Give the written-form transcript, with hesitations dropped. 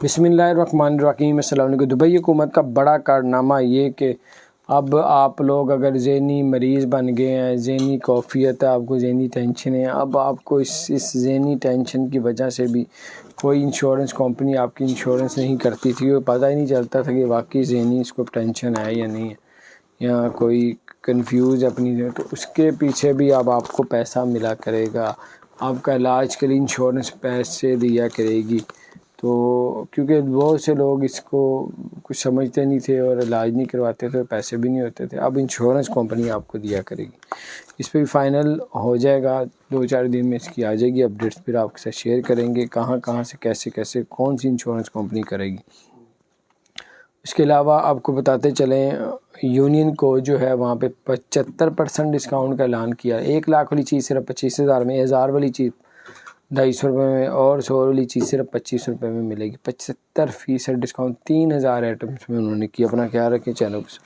بسم اللہ الرحمن الرحیم۔ السلام علیکم۔ دبئی حکومت کا بڑا کارنامہ یہ کہ اب آپ لوگ اگر ذہنی مریض بن گئے ہیں، ذہنی کیفیت ہے، آپ کو ذہنی ٹینشن ہے، اب آپ کو اس ذہنی ٹینشن کی وجہ سے بھی کوئی انشورنس کمپنی آپ کی انشورنس نہیں کرتی تھی، وہ پتہ ہی نہیں چلتا تھا کہ واقعی ذہنی اس کو ٹینشن ہے یا نہیں ہے، یا کوئی کنفیوز اپنی، تو اس کے پیچھے بھی اب آپ کو پیسہ ملا کرے گا، آپ کا علاج کے لیے انشورنس پیسے دیا کرے گی۔ تو کیونکہ بہت سے لوگ اس کو کچھ سمجھتے نہیں تھے اور علاج نہیں کرواتے تھے، پیسے بھی نہیں ہوتے تھے، اب انشورنس کمپنی آپ کو دیا کرے گی۔ اس پہ بھی فائنل ہو جائے گا، 2-4 دن میں اس کی آ جائے گی اپڈیٹس، پھر آپ کے ساتھ شیئر کریں گے کہاں سے کیسے کون سی انشورنس کمپنی کرے گی۔ اس کے علاوہ آپ کو بتاتے چلیں، یونین کو جو ہے وہاں پہ 75% ڈسکاؤنٹ کا اعلان کیا۔ 1 لاکھ والی چیز صرف 25,000 میں، 1,000 والی چیز 250 روپے میں، اور 100 والی چیز صرف 25 روپے میں ملے گی۔ 75% ڈسکاؤنٹ، 3,000 آئٹمس میں انہوں نے کیا۔ اپنا خیال رکھیں، چینل کو